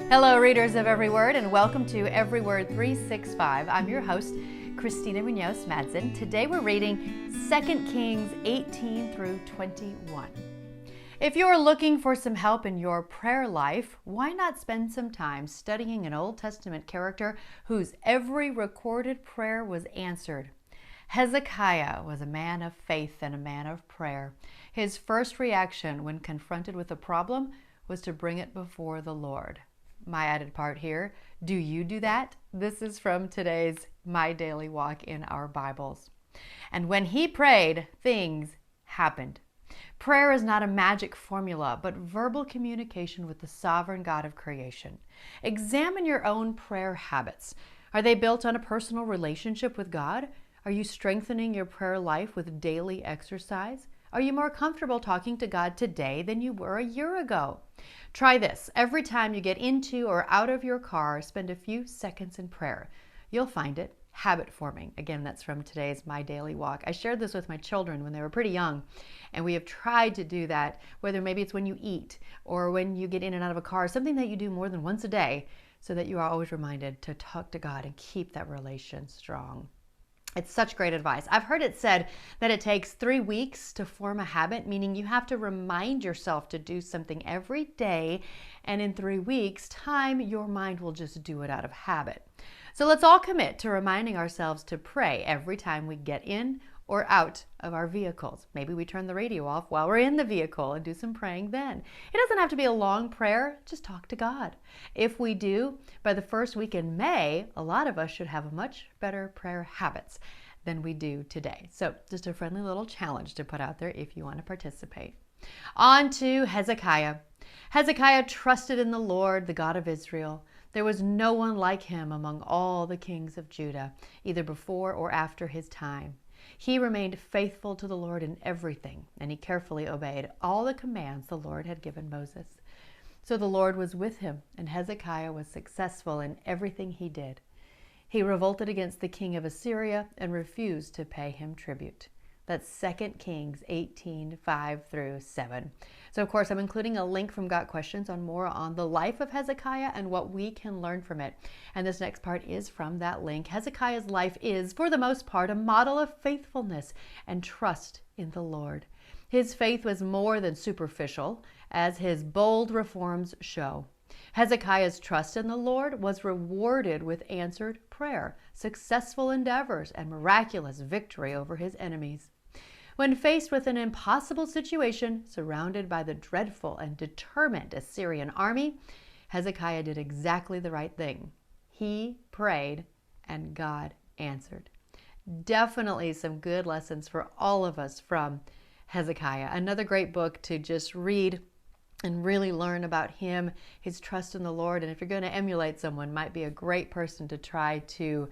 Hello, readers of Every Word, and welcome to Every Word 365. I'm your host, Christina Munoz Madsen. Today we're reading 2 Kings 18 through 21. If you're looking for some help in your prayer life, why not spend some time studying an Old Testament character whose every recorded prayer was answered? Hezekiah was a man of faith and a man of prayer. His first reaction when confronted with a problem was to bring it before the Lord. My added part here, do you do that? This is from today's My Daily Walk in our Bibles. And when he prayed, things happened. Prayer is not a magic formula, but verbal communication with the sovereign God of creation. Examine your own prayer habits. Are they built on a personal relationship with God? Are you strengthening your prayer life with daily exercise? Are you more comfortable talking to God today than you were a year ago? Try this. Every time you get into or out of your car, spend a few seconds in prayer. You'll find it habit forming. Again, that's from today's My Daily Walk. I shared this with my children when they were pretty young, and we have tried to do that, whether maybe it's when you eat or when you get in and out of a car, something that you do more than once a day so that you are always reminded to talk to God and keep that relation strong. It's such great advice. I've heard it said that it takes 3 weeks to form a habit, meaning you have to remind yourself to do something every day, and in 3 weeks' time, your mind will just do it out of habit. So let's all commit to reminding ourselves to pray every time we get in or out of our vehicles. Maybe we turn the radio off while we're in the vehicle and do some praying then. It doesn't have to be a long prayer, just talk to God. If we do, by the first week in May, a lot of us should have much better prayer habits than we do today. So just a friendly little challenge to put out there if you want to participate. On to Hezekiah. Hezekiah trusted in the Lord, the God of Israel. There was no one like him among all the kings of Judah, either before or after his time. He remained faithful to the Lord in everything, and he carefully obeyed all the commands the Lord had given Moses. So the Lord was with him, and Hezekiah was successful in everything he did. He revolted against the king of Assyria and refused to pay him tribute. That's 2 Kings 18, 5 through 7. So, of course, I'm including a link from Got Questions on more on the life of Hezekiah and what we can learn from it. And this next part is from that link. Hezekiah's life is, for the most part, a model of faithfulness and trust in the Lord. His faith was more than superficial, as his bold reforms show. Hezekiah's trust in the Lord was rewarded with answered prayer, successful endeavors, and miraculous victory over his enemies. When faced with an impossible situation, surrounded by the dreadful and determined Assyrian army, Hezekiah did exactly the right thing. He prayed, and God answered. Definitely some good lessons for all of us from Hezekiah. Another great book to just read and really learn about him, his trust in the Lord. And if you're going to emulate someone, might be a great person to try to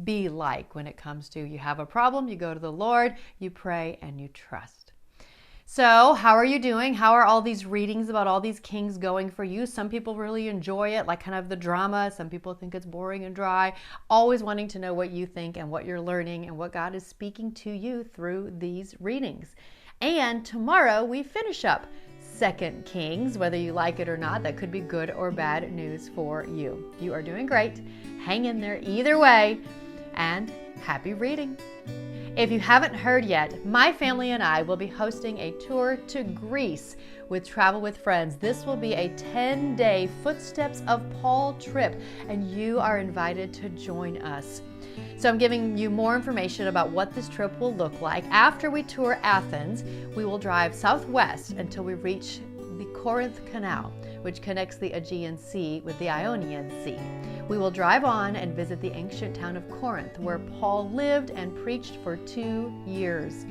be like when it comes to you have a problem, you go to the Lord, you pray, and you trust. So how are you doing? How are all these readings about all these kings going for you? Some people really enjoy it, like kind of the drama. Some people think it's boring and dry. Always wanting to know what you think and what you're learning and what God is speaking to you through these readings. And tomorrow we finish up 2 Kings, whether you like it or not. That could be good or bad news for you. You are doing great. Hang in there either way, and happy reading. If you haven't heard yet, my family and I will be hosting a tour to Greece with Travel with Friends. This will be a 10-day Footsteps of Paul trip, and you are invited to join us. So I'm giving you more information about what this trip will look like. After we tour Athens, we will drive southwest until we reach the Corinth Canal, which connects the Aegean Sea with the Ionian Sea. We will drive on and visit the ancient town of Corinth, where Paul lived and preached for 2 years.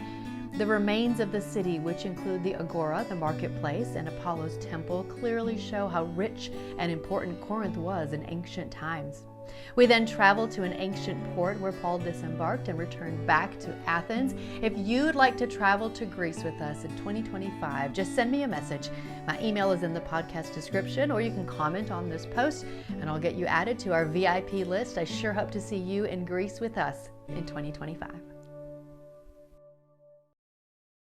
The remains of the city, which include the Agora, the marketplace, and Apollo's temple, clearly show how rich and important Corinth was in ancient times. We then traveled to an ancient port where Paul disembarked and returned back to Athens. If you'd like to travel to Greece with us in 2025, just send me a message. My email is in the podcast description, or you can comment on this post and I'll get you added to our VIP list. I sure hope to see you in Greece with us in 2025.